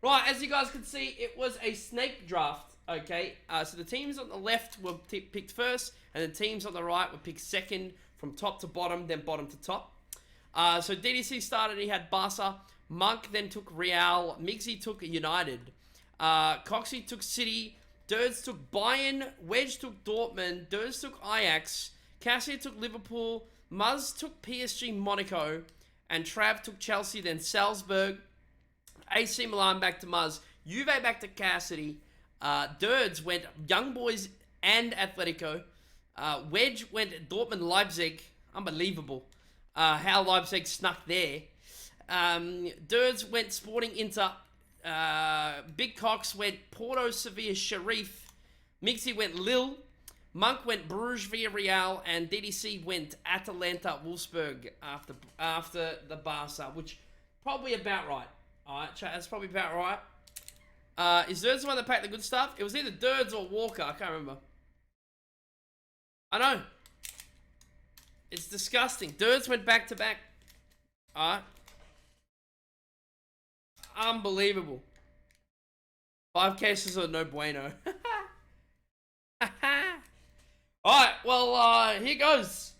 Right, as you guys can see, it was a snake draft, okay? So the teams on the left were picked first, and the teams on the right were picked second from top to bottom, then bottom to top. So DDC started, he had Barca. Monk then took Real. Migsy took United. Coxie took City. Dirds took Bayern. Wedge took Dortmund. Dirds took Ajax. Cassie took Liverpool. Muzz took PSG Monaco. And Trav took Chelsea, then Salzburg. AC Milan back to Muzz. Juve back to Cassidy. Dirds went Young Boys and Atletico. Wedge went Dortmund Leipzig. Unbelievable. How Leipzig snuck there. Dirds went Sporting Inter. Big Cox went Porto Sevilla Sheriff. Mixie went Lille. Monk went Bruges Villarreal, and DDC went Atalanta Wolfsburg after the Barca, which probably about right. Alright, chat, that's probably about right. Is Dirds the one that packed the good stuff? It was either Dirds or Walker, I can't remember. I know. It's disgusting. Dirds went back to back. Alright. Unbelievable. 5 cases are no bueno. Alright, well, here goes.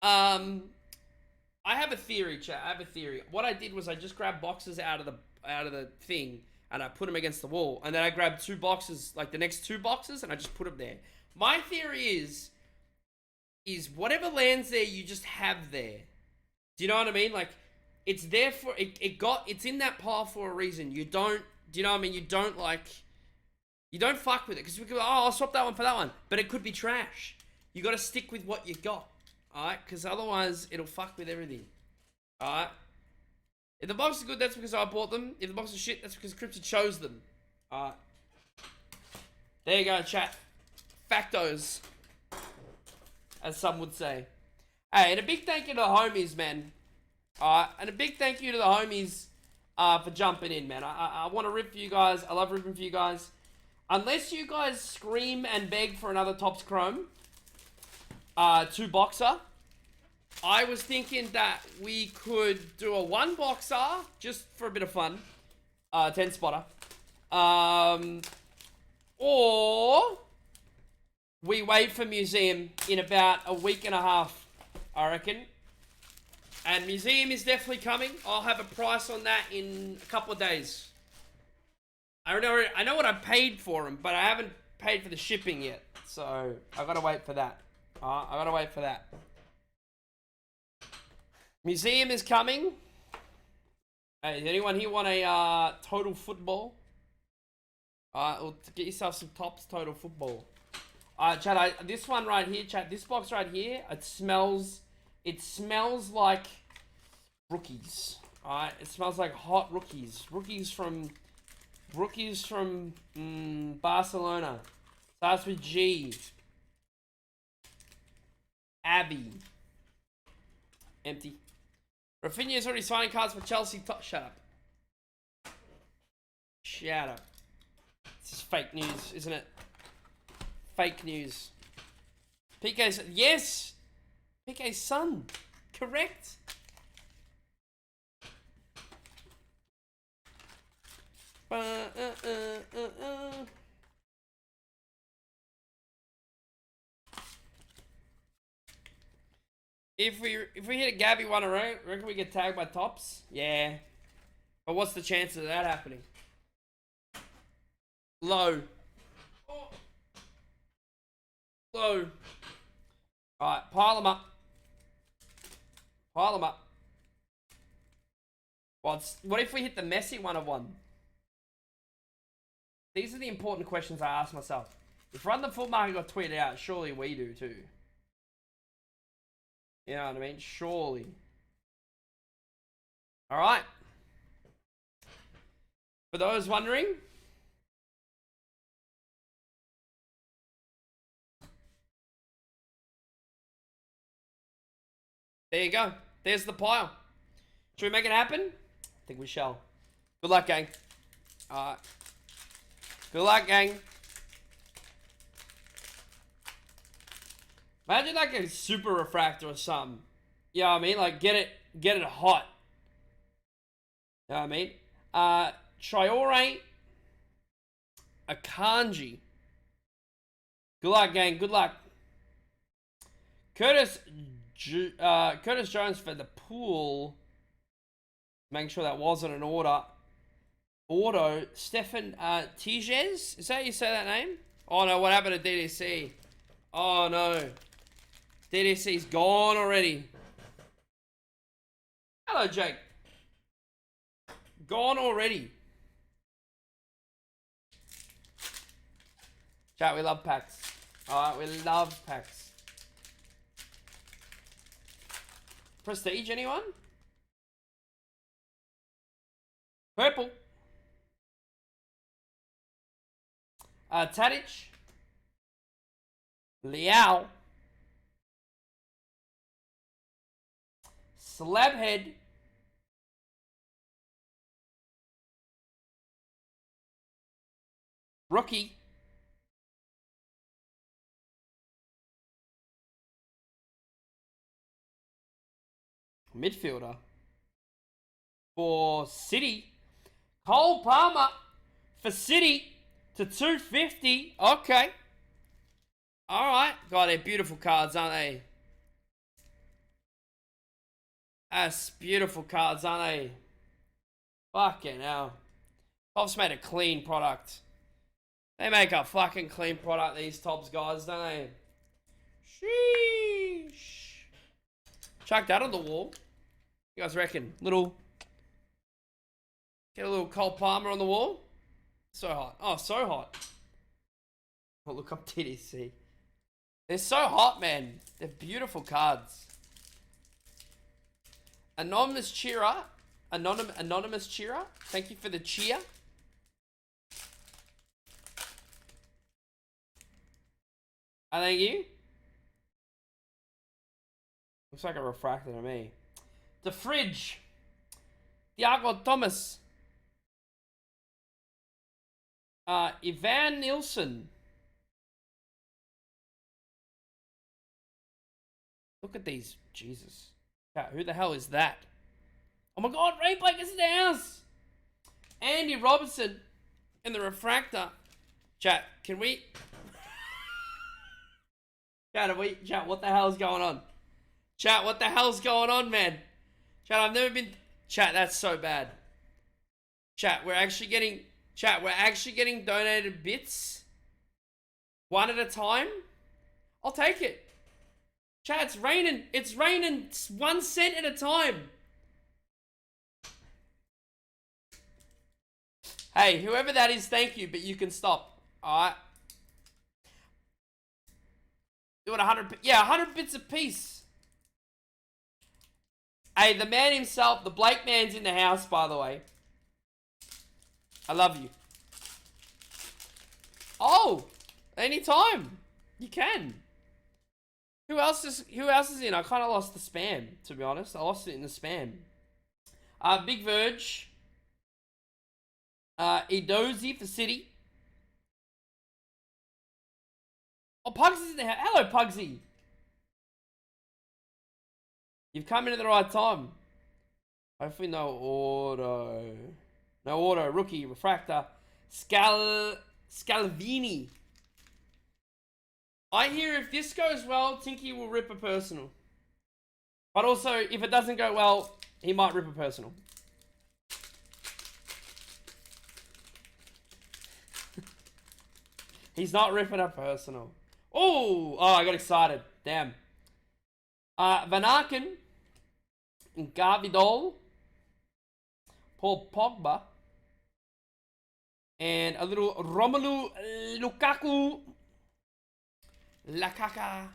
I have a theory, chat. I have a theory. What I did was I just grabbed boxes out of the thing, and I put them against the wall, and then I grabbed 2 boxes, like the next 2 boxes, and I just put them there. My theory is whatever lands there, you just have there. Do you know what I mean? Like, it's there for it's in that pile for a reason. You don't. Do you know what I mean? You don't fuck with it, because we could, I'll swap that one for that one, but it could be trash. You got to stick with what you got, alright? Because otherwise, it'll fuck with everything, alright? If the box is good, that's because I bought them. If the box is shit, that's because Crypto chose them, alright? There you go, chat. Factos, as some would say. Hey, and a big thank you to the homies, man. Alright, and a big thank you to the homies for jumping in, man. I want to rip for you guys. I love ripping for you guys. Unless you guys scream and beg for another Topps Chrome 2 boxer, I was thinking that we could do a 1 boxer just for a bit of fun, 10 spotter, or we wait for Museum in about a week and a half, I reckon. And Museum is definitely coming. I'll have a price on that in a couple of days. I know what I paid for them, but I haven't paid for the shipping yet. So, I gotta wait for that. I gotta wait for that. Museum is coming. Hey, does anyone here want a total football? Well, get yourself some Topps total football. Chat, this one right here, chat, this box right here, it smells like rookies. Alright, it smells like hot rookies. Rookies from Barcelona. Starts with G. Abby. Empty. Rafinha is already signing cards for Chelsea. Shut up. Shut up. This is fake news, isn't it? Fake news. PK's... Yes! PK's son. Correct. If we hit a Gabby one around, reckon we get tagged by Topps? Yeah. But what's the chance of that happening? Low. Oh. Low. Alright, pile them up. Pile them up. What if we hit the Messi one of 1? These are the important questions I ask myself. If Run the Full Market got tweeted out, surely we do too. You know what I mean? Surely. Alright. For those wondering, there you go. There's the pile. Should we make it happen? I think we shall. Good luck, gang. Alright. Good luck, gang. Imagine like a super refractor or something. You know what I mean? Like get it hot. You know what I mean? Traore Akanji. Good luck, gang. Good luck. Curtis Jones for the pool. Making sure that wasn't an order. Auto. Stefan Tijes. Is that how you say that name? Oh no, what happened to DDC? Oh no. DDC's gone already. Hello, Jake. Gone already. Chat, we love packs. Alright, we love packs. Prestige, anyone? Purple. Tadic. Liao. Slabhead. Rookie. Midfielder. For City. Cole Palmer. For City. To 250. Okay. Alright. God, they're beautiful cards, aren't they? That's beautiful cards, aren't they? Fucking hell. Topps made a clean product. They make a fucking clean product, these Topps guys, don't they? Sheesh. Chuck that on the wall. You guys reckon? Get a little Cole Palmer on the wall. So hot. Oh, so hot. Oh, look up TDC. They're so hot, man. They're beautiful cards. Anonymous cheerer. Anonymous cheerer. Thank you for the cheer. I thank you. Looks like a refractor to me. The fridge. Thiago Thomas. Ivan Nilsson. Look at these. Jesus. Who the hell is that? Oh my god, Rainbow is in the house. Andy Robertson in the refractor. Chat, can we... Chat, what the hell's going on? Chat, what the hell's going on, man? Chat, I've never been... Chat, that's so bad. Chat, we're actually getting donated bits. One at a time. I'll take it. Chat, it's raining. It's raining 1 cent at a time. Hey, whoever that is, thank you, but you can stop. Alright. Do it 100... Yeah, 100 bits a piece. Hey, the man himself, the Blake man's in the house, by the way. I love you. Oh! Anytime. You can. Who else is in? I kind of lost the spam, to be honest. I lost it in the spam. Big Verge. Edozie for City. Oh, Pugsy's in the house. Hello, Pugsy. You've come in at the right time. Hopefully no auto. No auto. Rookie. Refractor. Scalvini. I hear if this goes well, Tinky will rip a personal. But also, if it doesn't go well, he might rip a personal. He's not ripping a personal. Oh, I got excited. Damn. Van Aken. Gavidol. Paul Pogba. And a little Romelu Lukaku. Lakaka.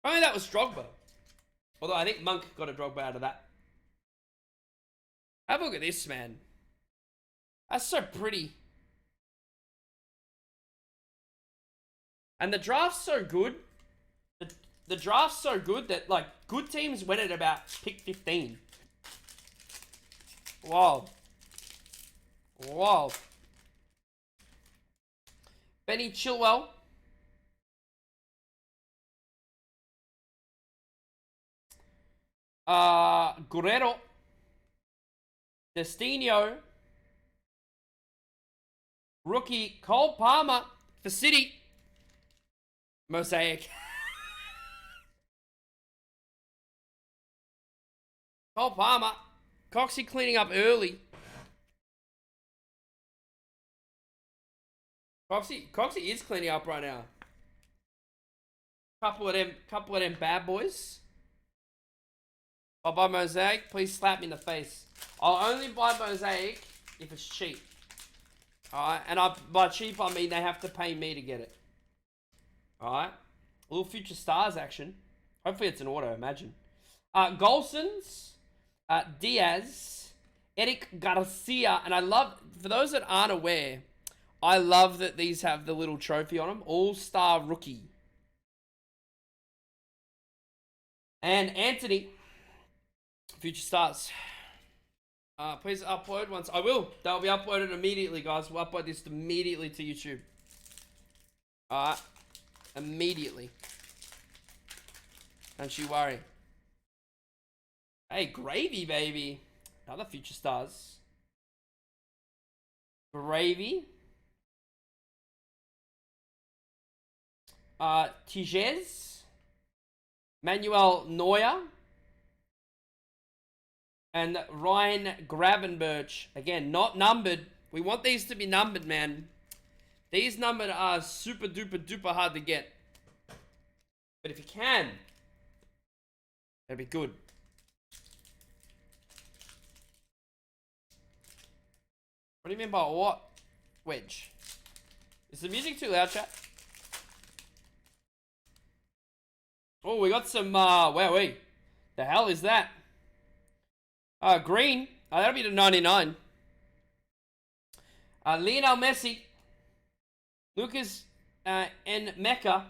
Only that was Drogba. Although I think Monk got a Drogba out of that. Have a look at this, man. That's so pretty. And the draft's so good. The draft's so good that, like, good teams win at about pick 15. Wild. Wild. Benny Chilwell. Guerrero. Festinho. Rookie Cole Palmer for City. Mosaic. Cole Palmer. Coxie cleaning up early. Coxie is cleaning up right now. Couple of them bad boys. I'll buy Mosaic. Please slap me in the face. I'll only buy Mosaic if it's cheap. Alright, and by cheap I mean they have to pay me to get it. Alright. A little future stars action. Hopefully it's an auto, imagine. Golsons, Diaz, Eric Garcia, and I love, for those that aren't aware, I love that these have the little trophy on them. All-Star Rookie. And Anthony, future stars. Please upload once. I will. They'll be uploaded immediately, guys. We'll upload this immediately to YouTube. Alright. Immediately. Don't you worry. Hey, Gravy, baby. Another future stars. Gravy. Tiges. Manuel Neuer. And Ryan Gravenberch. Again, not numbered. We want these to be numbered, man. These numbered are super duper duper hard to get. But if you can, that'd be good. What do you mean by what? Wedge. Is the music too loud, chat? Oh, we got some, wow, wait. The hell is that? Green. That'll be the 99. Lionel Messi. Lucas and Mecca.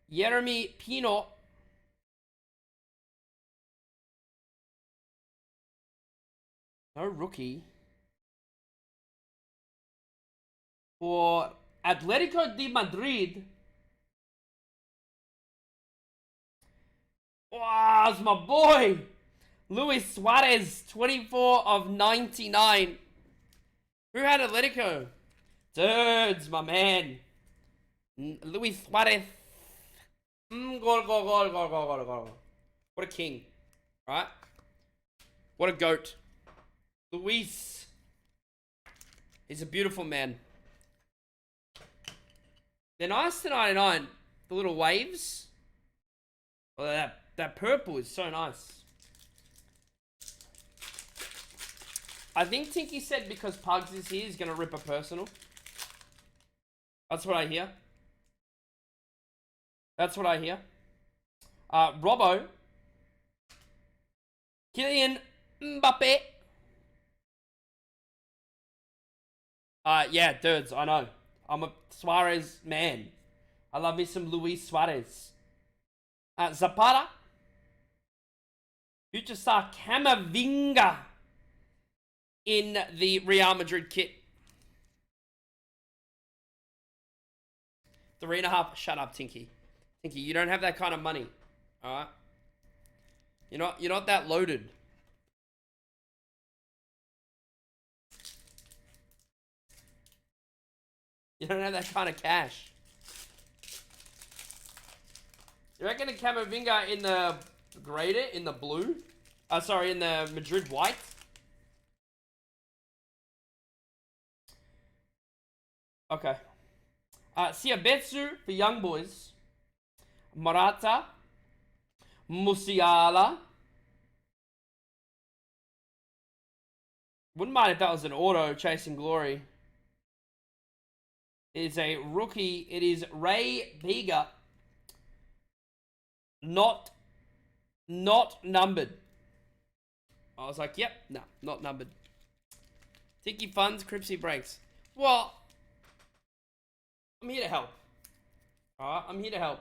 Jeremy Pino. No rookie. For Atletico de Madrid. Wow, it's my boy. Luis Suarez, 24 of 99. Who had Atletico? Dudes, my man. Luis Suarez. Go. What a king. Right? What a goat. Luis. He's a beautiful man. They're nice to 99. The little waves. Well, that purple is so nice. I think Tinky said because Pugs is here, he's going to rip a personal. That's what I hear. That's what I hear. Robbo. Kylian Mbappe. Yeah, dudes, I know. I'm a Suarez man. I love me some Luis Suarez. Zapata. Future star Camavinga in the Real Madrid kit. 3.5. Shut up, Tinky. Tinky, you don't have that kind of money. Alright? You're not that loaded. You don't have that kind of cash. You reckon a Camavinga in the greater, in the blue? Sorry, in the Madrid white? Okay. Siabetsu for young boys. Morata. Musiala. Wouldn't mind if that was an auto chasing glory. It is a rookie. It is Ray Biga. Not numbered. I was like, yep, no, not numbered. Tiki funds, Cripsy breaks. Well, I'm here to help. Alright, I'm here to help.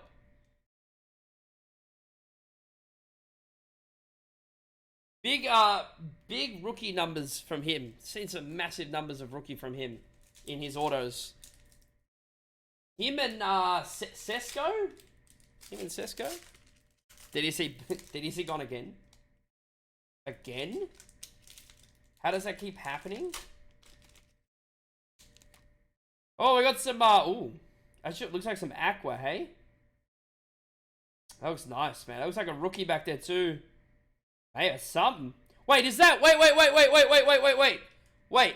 Big rookie numbers from him. Seen some massive numbers of rookie from him in his autos. Him and Sesko? Him and Sesko? Did he see gone again? Again? How does that keep happening? Oh, we got some, ooh. Actually, it looks like some aqua, hey? That looks nice, man. That looks like a rookie back there, too. Hey, or something. Wait, is that... Wait.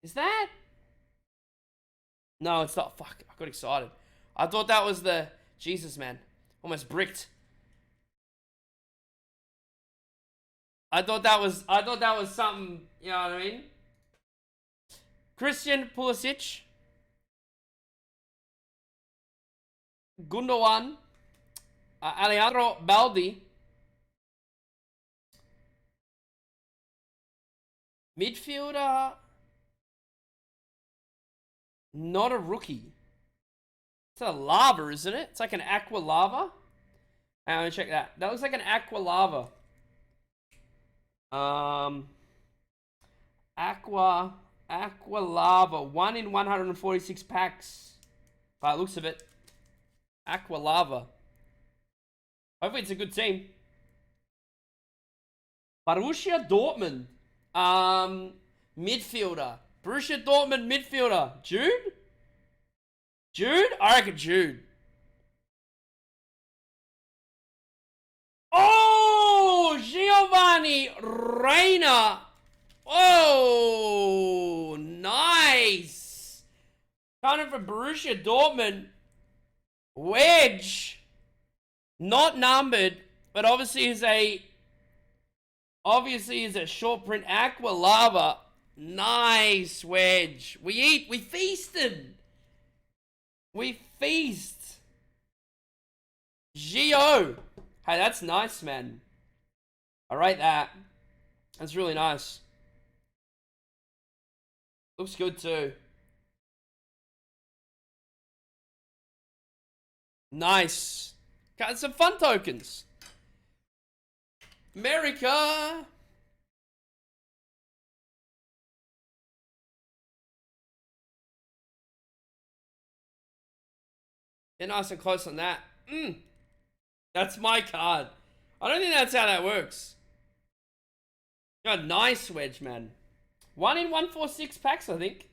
Is that... No, it's not. Fuck, I got excited. I thought that was the... Jesus, man. Almost bricked. I thought that was something, you know what I mean? Christian Pulisic. Gundogan. Alejandro Baldi. Midfielder. Not a rookie. It's a lava, isn't it? It's like an aqua lava. Hang on, let me check that. That looks like an aqua lava. Aqua lava. 1 in 146 packs. By the looks of it. Aqua lava. Hopefully it's a good team. Borussia Dortmund. Midfielder. Borussia Dortmund midfielder. Jude? Jude? I reckon Jude. Oh! Giovanni Reina. Oh! Nice. Coming from Borussia Dortmund. Wedge. Not numbered, but obviously is a short print aqua lava. Nice wedge. We feasted. We feast. Gio. Hey, that's nice, man. I rate that. That's really nice. Looks good too. Nice. Got some fun tokens. America. Get nice and close on that. That's my card. I don't think that's how that works. Got a nice wedge, man. 1 in 146 packs, I think.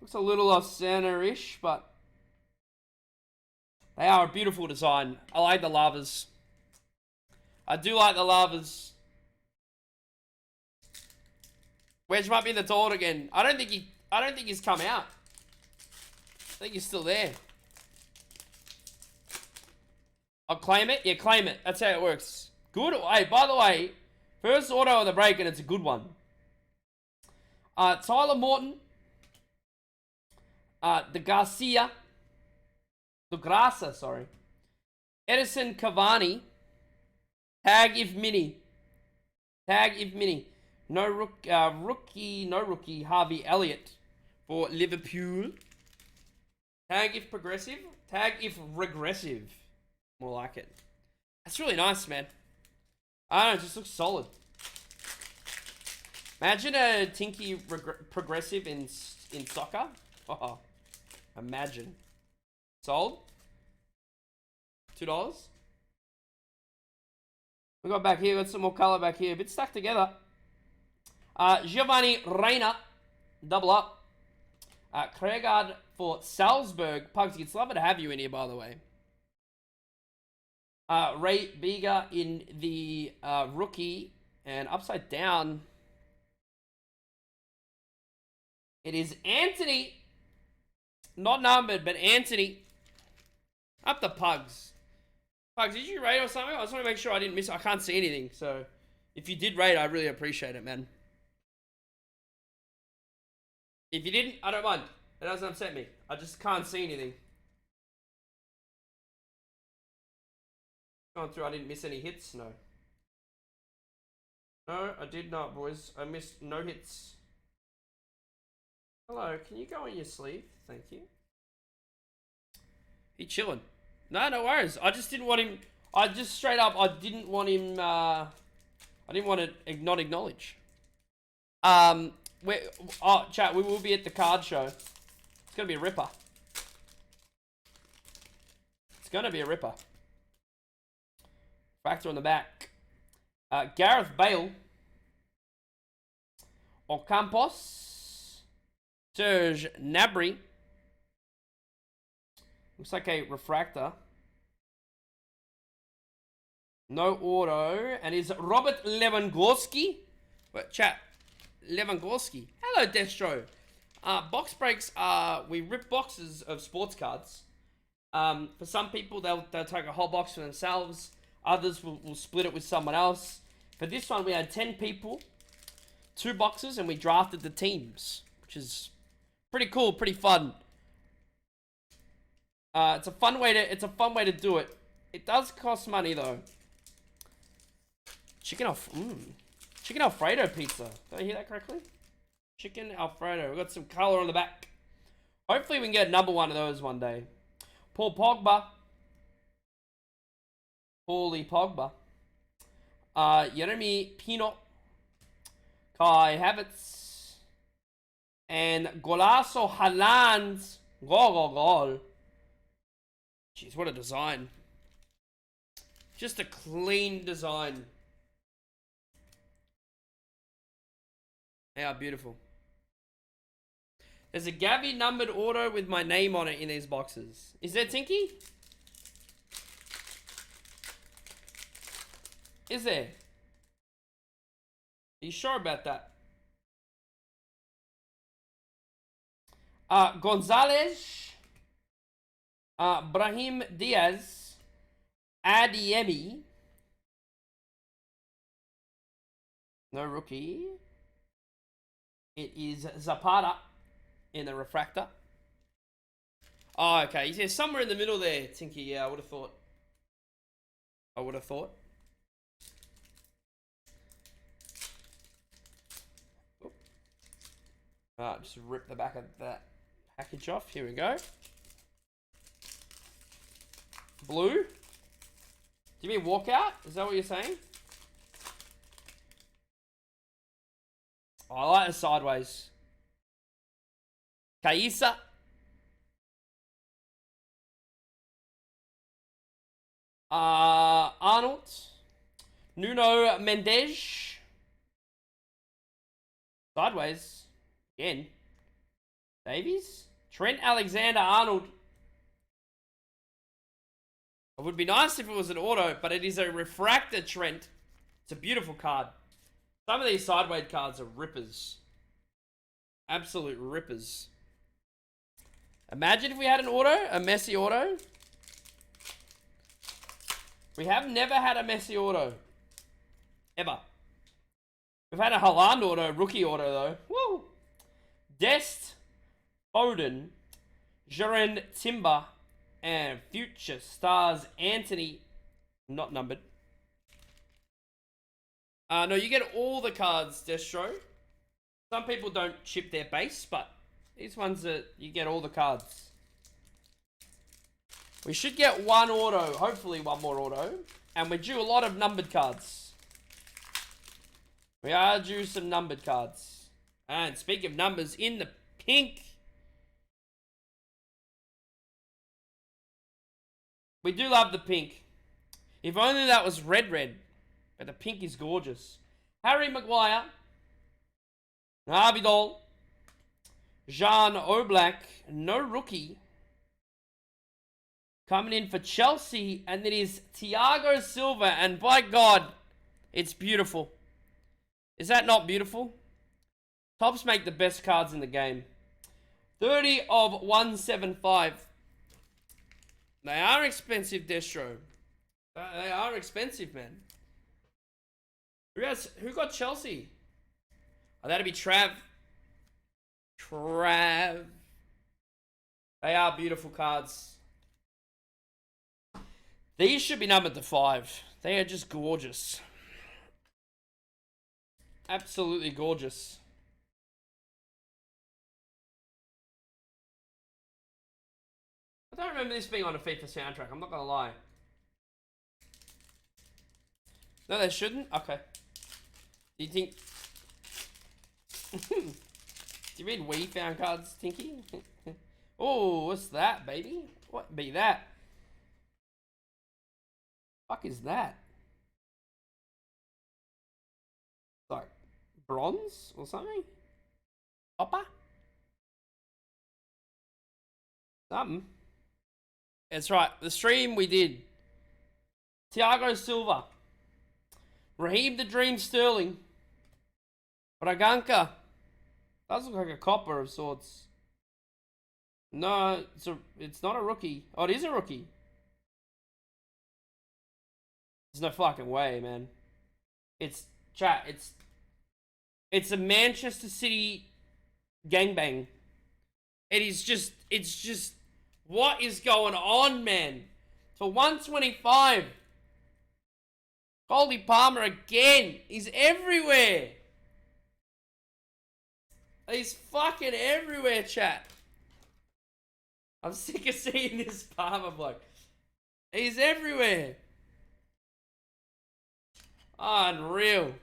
Looks a little off center-ish, but they are a beautiful design. I like the lavas. I do like the lavas. Wedge might be in the toilet again. I don't think he's come out. I think he's still there. I'll claim it. Yeah, claim it. That's how it works. Good. Hey, by the way, first auto of the break, and it's a good one. Tyler Morton. De Graça, sorry. Edison Cavani. Tag if mini. No rookie. Harvey Elliott for Liverpool. Tag if progressive. Tag if regressive. More like it. That's really nice, man. I don't know, it just looks solid. Imagine a TInky progressive in soccer. Oh, imagine. Sold. $2. We got back here, got some more color back here. A bit stuck together. Giovanni Reina. Double up. Kregard for Salzburg. Pugsy, it's lovely to have you in here, by the way. Ray Bega in the rookie. And upside down, it is Anthony. Not numbered, but Anthony. Up the Pugs. Pugs, did you rate or something? I just want to make sure I didn't miss it. I can't see anything. So, if you did rate, I really appreciate it, man. If you didn't, I don't mind. It doesn't upset me. I just can't see anything. Going through, I didn't miss any hits? No. No, I did not, boys. I missed no hits. Hello, can you go on your sleeve? Thank you. He chilling. No, no worries. I just didn't want him... I just straight up, I didn't want him... I didn't want to not acknowledge. Oh, chat, we will be at the card show. It's going to be a ripper. It's going to be a ripper. Factor on the back. Gareth Bale. Ocampos. Serge Gnabry. Looks like a refractor. No auto. And is Robert Lewandowski. Wait, chat. Lewandowski. Hello, Destro. Box breaks are... We rip boxes of sports cards. For some people, they'll take a whole box for themselves. Others will split it with someone else. For this one, we had 10 people. 2 boxes, and we drafted the teams. Which is pretty cool, pretty fun. It's a fun way to do it. It does cost money though. Chicken Alfredo pizza. Did I hear that correctly? Chicken Alfredo. We've got some color on the back. Hopefully we can get number 1 of those one day. Paul Pogba. Paulie Pogba. Jeremy Pino. Kai Havertz. And Golasso Haaland. Goal. Jeez, what a design. Just a clean design. They are beautiful. There's a Gavi numbered auto with my name on it in these boxes. Is there, Tinky? Is there? Are you sure about that? Gonzalez. Brahim Diaz. Adiemi. No rookie. It is Zapata in the refractor. Oh, okay. He's somewhere in the middle there, Tinky. Yeah, I would have thought. Just rip the back of that package off. Here we go. Blue? Do you mean walkout? Is that what you're saying? Oh, I like the sideways. Kaisa. Arnold. Nuno Mendes. Sideways. Again. Davies. Trent Alexander-Arnold. It would be nice if it was an auto, but it is a refractor Trent. It's a beautiful card. Some of these sideways cards are rippers. Absolute rippers. Imagine if we had an auto, a Messi auto. We have never had a Messi auto. Ever. We've had a Haaland auto, rookie auto though. Woo! Dest, Foden, Jaren Timber, and future stars Anthony, not numbered. No, you get all the cards, Destro. Some people don't chip their base, but these ones are, you get all the cards. We should get one auto, hopefully one more auto. And we're due a lot of numbered cards. We are due some numbered cards. And speaking of numbers, in the pink. We do love the pink. If only that was red. But the pink is gorgeous. Harry Maguire. Navidol. Jean Oblak. No rookie. Coming in for Chelsea. And it is Thiago Silva. And by God, it's beautiful. Is that not beautiful? Tops make the best cards in the game. 30 of 175. They are expensive, Destro. They are expensive, man. Who got Chelsea? Oh, that'd be Trav. They are beautiful cards. These should be numbered to 5. They are just gorgeous. Absolutely gorgeous. I don't remember this being on a FIFA soundtrack. I'm not going to lie. No, they shouldn't? Okay. Do you think... Do you mean we found cards, Tinky? Oh, what's that, baby? What be that? Fuck is that? bronze or something? Copper? Something. That's right. The stream we did. Thiago Silva. Raheem the Dream Sterling. Braganca. Does look like a copper of sorts. No, it's not a rookie. Oh, it is a rookie. There's no fucking way, man. It's a Manchester City gangbang. It's just, what is going on, man? For 125. Goldie Palmer again. He's everywhere. He's fucking everywhere, chat. I'm sick of seeing this Palmer bloke. He's everywhere. Unreal.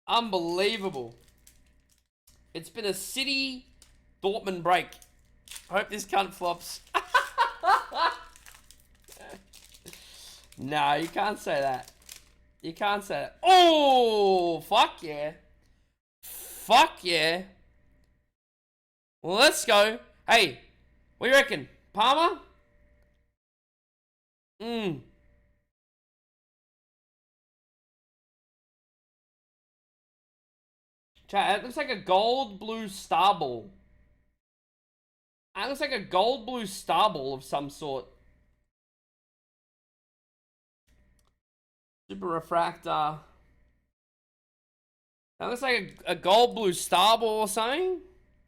Unbelievable. It's been a City Dortmund break. I hope this cunt flops. No, you can't say that. You can't say that. Oh, fuck yeah. Fuck yeah. Well, let's go. Hey, what do you reckon? Palmer? Chat, it looks like a gold blue star ball. It looks like a gold blue star ball of some sort. Super refractor. That looks like a gold blue star ball or something.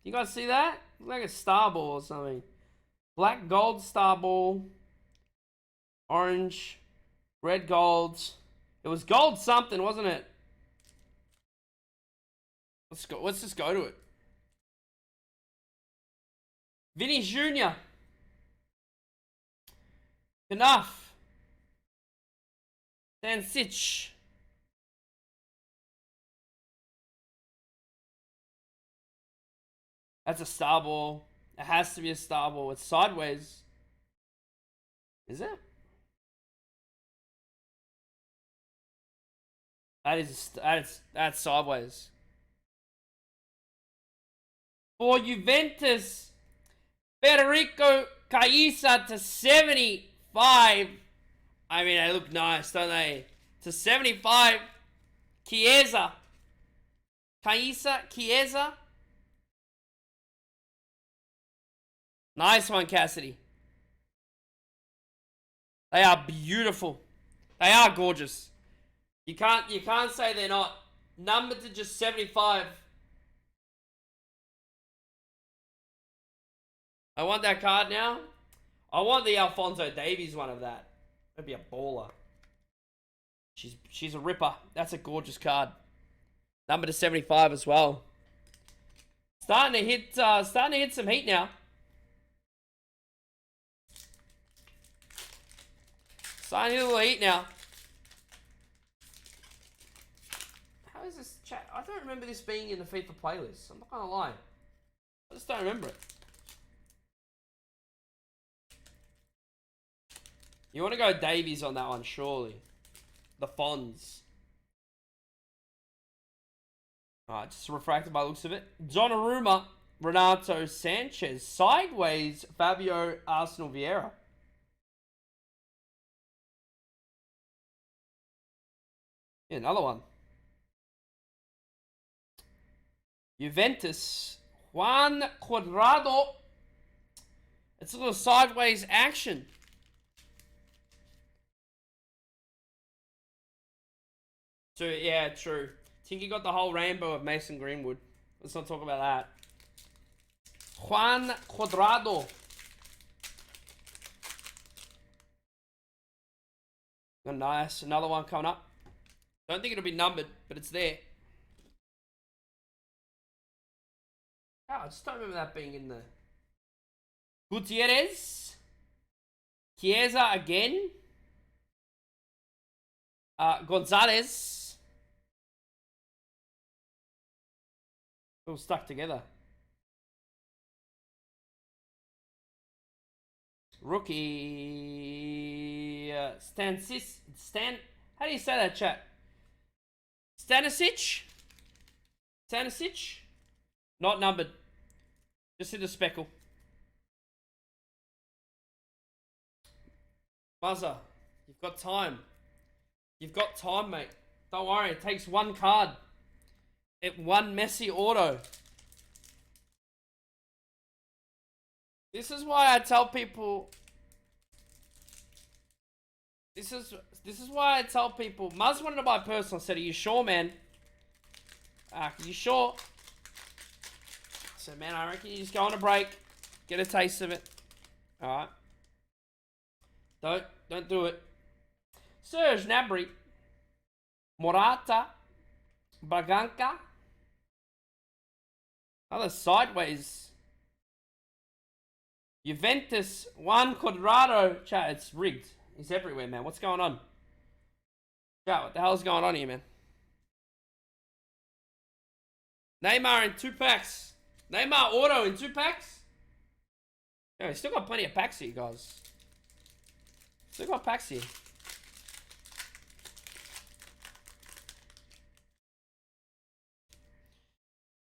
You guys see that? Looks like a star ball or something. Black gold star ball. Orange. Red gold. It was gold something, wasn't it? Let's go. Let's just go to it. Vinny Jr. Enough. Sansich. That's a star ball. It has to be a star ball. It's sideways. Is it? That's sideways. For Juventus, Federico Chiesa to 75. I mean, they look nice, don't they? To 75, Chiesa. Chiesa. Nice one, Cassidy. They are beautiful. They are gorgeous. You can't say they're not. Numbered to just 75. I want that card now. I want the Alphonso Davies one of that. That'd be a baller. She's a ripper. That's a gorgeous card. Number to 75 as well. Starting to hit some heat now. Starting to hit a little heat now. How is this chat? I don't remember this being in the FIFA playlist. I'm not gonna lie. I just don't remember it. You want to go Davies on that one, surely. The Fonz. Alright, just refracted by the looks of it. Donnarumma, Renato Sanchez. Sideways, Fabio Arsenal Vieira. Yeah, another one. Juventus, Juan Cuadrado. It's a little sideways action. So, yeah, true. Tinky got the whole rainbow of Mason Greenwood. Let's not talk about that. Juan Cuadrado. Oh, nice. Another one coming up. Don't think it'll be numbered, but it's there. Oh, I just don't remember that being in there. Gutierrez. Chiesa again. Gonzalez. All stuck together. Rookie. How do you say that, chat? Stanisic. Stanisic. Not numbered. Just in the speckle. Buzzer. You've got time. You've got time, mate. Don't worry. It takes one card. One messy auto. This is why I tell people... This is why I tell people... Muzz wanted to buy personal. I said, are you sure, man? Are you sure? I said, man, I reckon you just go on a break. Get a taste of it. Alright. Don't do it. Serge Gnabry. Morata. Braganca. Other sideways. Juventus. Juan Cuadrado. Chat, it's rigged. He's everywhere, man. What's going on? Chat, what the hell's going on here, man? Neymar in 2 packs. Neymar auto in 2 packs? Yeah, we still got plenty of packs here, guys. Still got packs here. I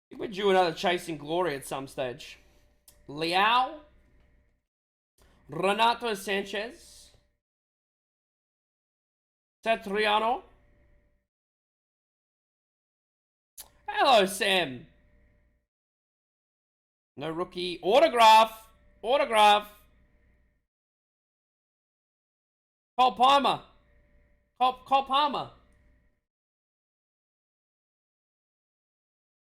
think we're due another chasing glory at some stage. Leao. Renato Sanchez. Satriano. Hello, Sam. No rookie. Autograph. Autograph. Cole Palmer. Cole Palmer.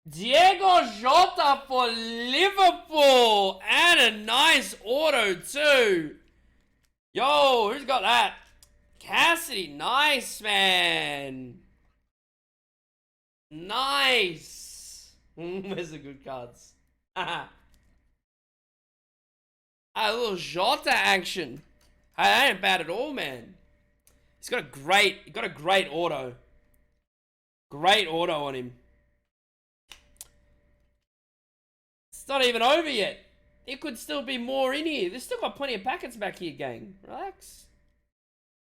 Diego Jota for Liverpool. And a nice auto too. Yo, who's got that? Cassidy. Nice, man. Nice. Where's the good cards? A little Jota action. That ain't bad at all, man. He's got a great auto. Great auto on him. It's not even over yet. It could still be more in here. There's still got plenty of packets back here, gang. Relax.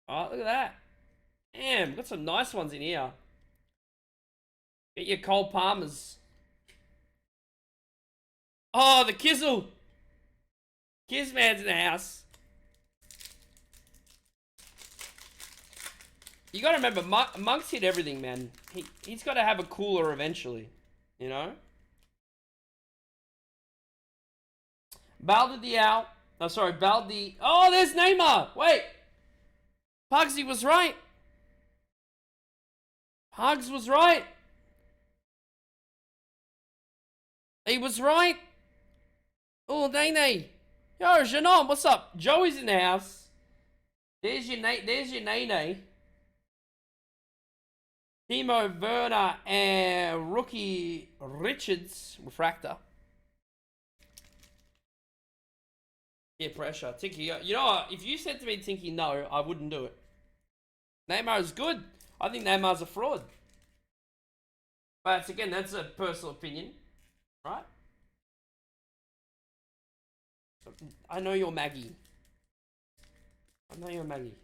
Oh, look at that. Damn, got some nice ones in here. Get your Cole Palmers. Oh, the Kizzle. Kizman's in the house. You gotta remember, Monk's hit everything, man. He's gotta have a cooler eventually. You know? Baldi Diao. Oh, sorry, Baldi. Oh, there's Neymar. Wait. Pugsy was right. Pugs was right. He was right. Oh, Nene. Yo, Janon, what's up? Joey's in the house. There's your Nene. Timo Werner and rookie Richards refractor. Yeah, pressure. Tinky, you know what? If you said to me, Tinky, no, I wouldn't do it. Neymar is good. I think Neymar's a fraud. But again, that's a personal opinion. Right? I know you're Maggie. I know you're Maggie.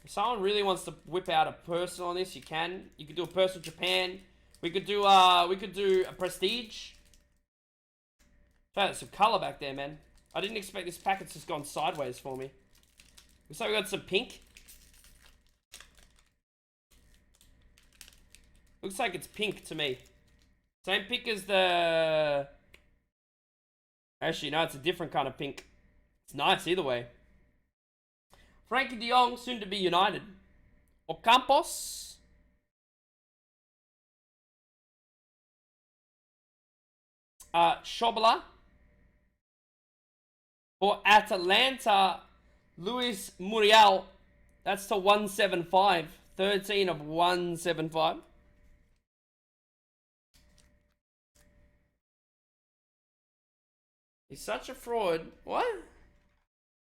If someone really wants to whip out a personal on this, you can. You could do a personal Japan. We could do a prestige. Try out some color back there, man. I didn't expect this packet's just gone sideways for me. Looks like we got some pink. Looks like it's pink to me. Same pink as the... Actually, no, it's a different kind of pink. It's nice either way. Frankie de Jong, soon to be United. Ocampos. Schobler. For Atalanta, Luis Muriel. That's to 175. 13 of 175. He's such a fraud. What?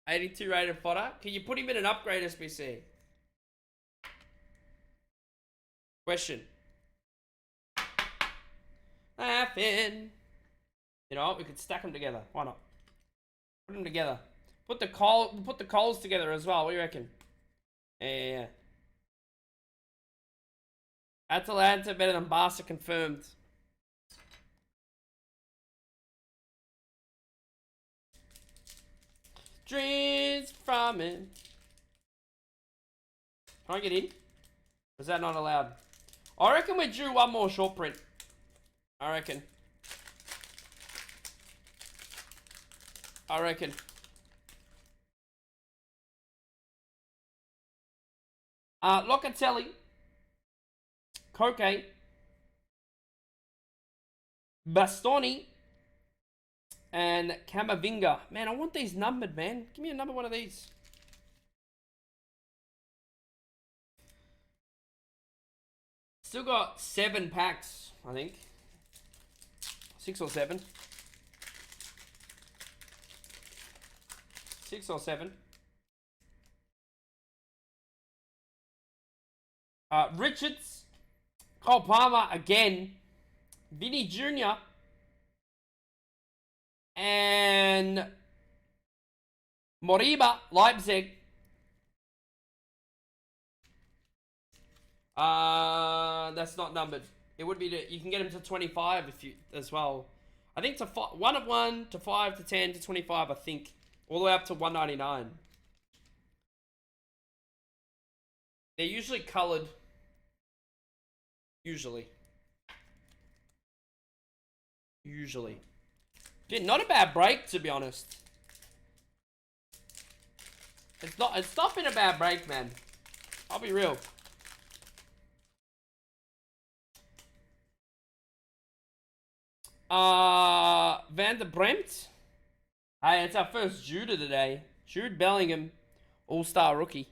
82 rated fodder. Can you put him in an upgrade SBC? Question. Laughing. You know what? We could stack them together. Why not? Put them together. Put the coals together as well. What do you reckon? Yeah. Atalanta better than Barca confirmed. Dreams from it. Can I get in? Or is that not allowed? I reckon we're due one more short print. I reckon. Locatelli. Koke. Bastoni. And Camavinga. Man, I want these numbered, man. Give me a number one of these. Still got 7 packs, I think. 6 or 7. 6 or 7. Richards. Cole Palmer again. Vinny Jr. And Moriba, Leipzig. That's not numbered. It would be you can get him to 25 if you as well. I think to 1 of 1 to 5 to 10 to 25. I think all the way up to 199. They're usually coloured. Usually. Dude, not a bad break, to be honest. It's not been a bad break, man. I'll be real. Van der Bremt. Hey, it's our first Jude of the day. Jude Bellingham, all-star rookie.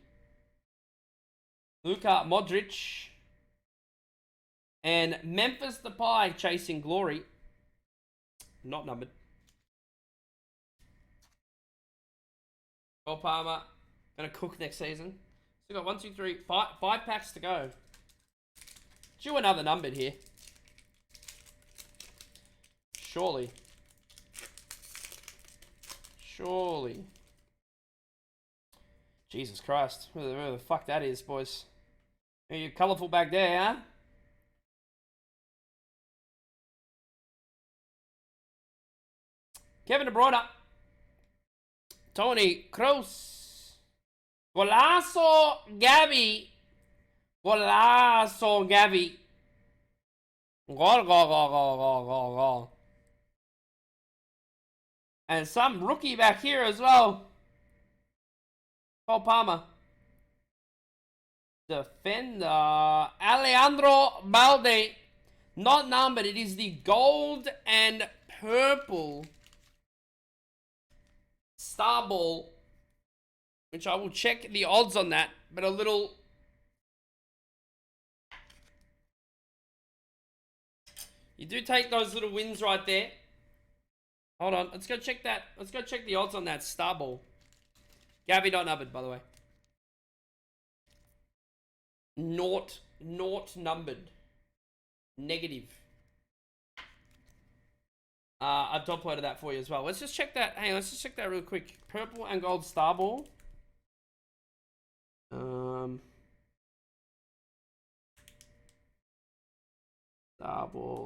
Luka Modric. And Memphis Depay chasing glory. Not numbered. Cole Palmer. Gonna cook next season. Still got 1, 2, 3, 5 packs to go. Due another numbered here. Surely. Jesus Christ. Where the fuck that is, boys. You're colourful back there, huh? Kevin De Bruyne. Tony Kroos. Golazo Gavi. Golazo Gavi. Gol. And some rookie back here as well. Cole Palmer. Defender. Alejandro Balde. Not numbered. It is the gold and purple Star Ball. Which I will check the odds on that. But a little... You do take those little wins right there. Hold on, let's go check that. Let's go check the odds on that Star Ball. Gavi not numbered, by the way. Naught numbered. Negative. I've top loaded that for you as well. Let's just check that. Hey, let's just check that real quick. Purple and gold Star Ball.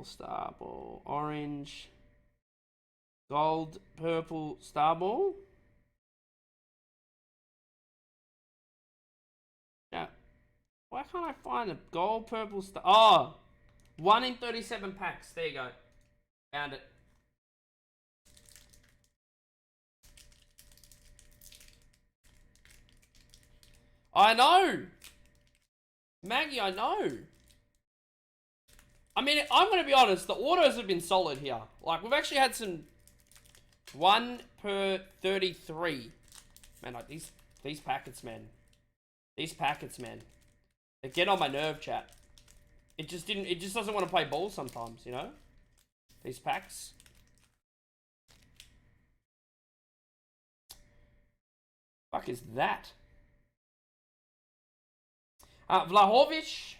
Star Ball, orange. Gold, purple, Star Ball. Yeah. Why can't I find a gold, purple, star? Oh! 1 in 37 packs. There you go. Found it. I know! Maggie, I know. I mean, I'm going to be honest. The autos have been solid here. Like, we've actually had some... 1 per 33. Man, like these packets, man. These packets, man. They get on my nerve, chat. It just doesn't want to play ball sometimes, you know? These packs. Fuck is that? Vlahovic.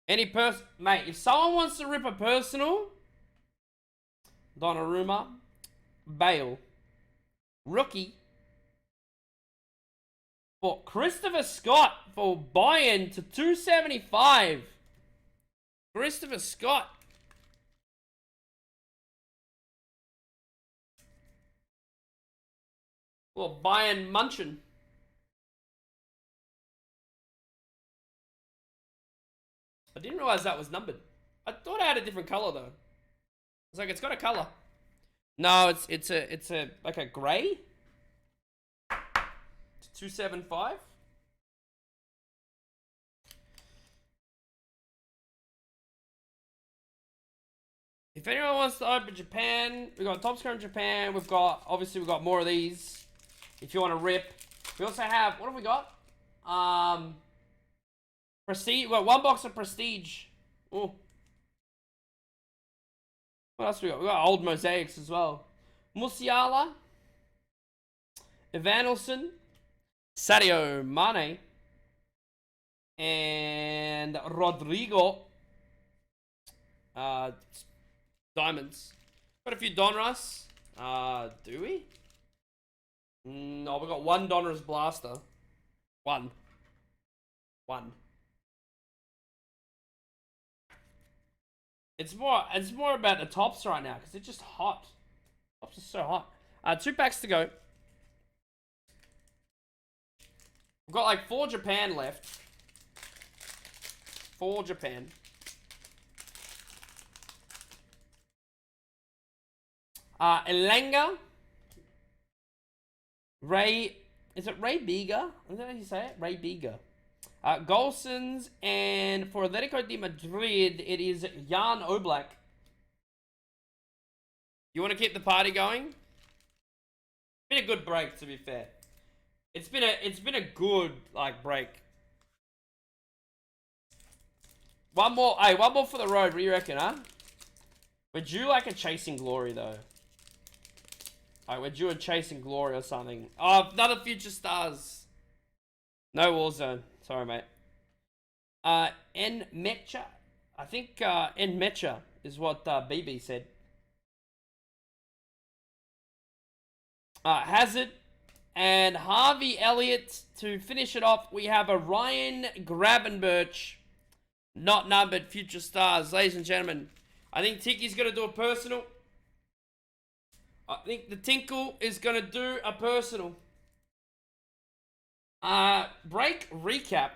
Any mate, if someone wants to rip a personal... Donnarumma, Bale, rookie, for Christopher Scott for Bayern to 275. Christopher Scott. Well, Bayern Munchen. I didn't realize that was numbered. I thought I had a different color though. It's like it's got a color. No, it's a like a gray. It's 275. If anyone wants to open Japan, we've got top score in Japan. We've got more of these. If you want to rip, we also have, what have we got? Prestige. Well, one box of Prestige. Oh. What else we got? We got old mosaics as well. Musiala, Evanilson, Sadio Mane, and Rodrigo. Diamonds. Got a few Donruss. Do we? No, we got one Donruss Blaster. One. It's more about the tops right now because it's just hot. Tops are so hot. 2 packs to go. We've got like 4 Japan left. 4 Japan. Elanga. Ray. Is it Ray Biga? Is that how you say it? Ray Biga. Golsons, and for Atletico de Madrid, it is Jan Oblak. You want to keep the party going? It's been a good break, to be fair. It's been a good break. One more for the road. What do you reckon, huh? We're due like a Chasing Glory though. Alright, we're due a Chasing Glory or something. Oh, another Future Stars. No Warzone. Sorry, mate. Mecha. I think Mecha is what BB said. Hazard and Harvey Elliott to finish it off. We have a Ryan Gravenberch, not numbered Future Stars, ladies and gentlemen. I think Tinky's gonna do a personal. I think the Tinkle is gonna do a personal. Break recap.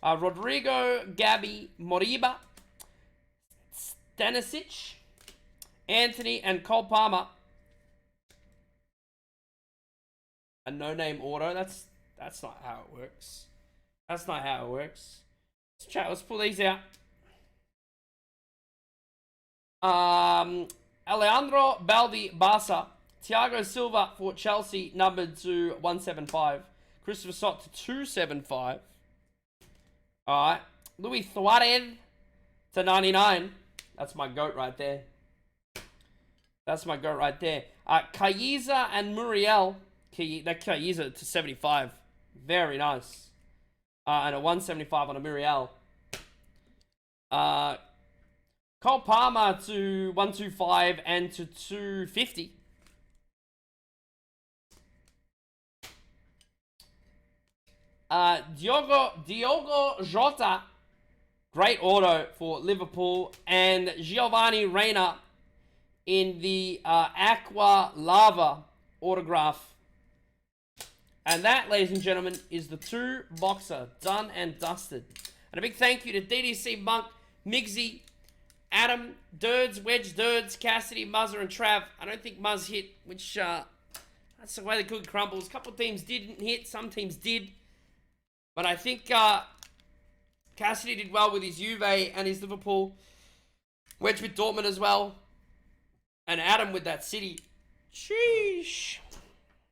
Rodrigo, Gabby, Moriba, Stanisic, Anthony, and Cole Palmer. A no-name auto. That's not how it works. That's not how it works. Let's chat. Let's pull these out. Alejandro Baldi Barca, Thiago Silva for Chelsea, numbered to 175. Christopher Stott to 275. Alright. Luis Suarez to 99. That's my GOAT right there. That's my GOAT right there. Kayiza and Muriel. That Kayiza to 75. Very nice. And a 175 on a Muriel. Cole Palmer to 125 and to 250. Diogo Jota, great auto for Liverpool, and Giovanni Reina in the Aqua Lava autograph. And that, ladies and gentlemen, is the 2-boxer done and dusted. And a big thank you to DDC Monk, Migsy, Adam, Dirds, Wedge, Dirds, Cassidy, Muzzer, and Trav. I don't think Muzz hit, which that's the way the cookie crumbles. A couple of teams didn't hit, some teams did. But I think Cassidy did well with his Juve and his Liverpool. Wedge with Dortmund as well. And Adam with that City. Sheesh.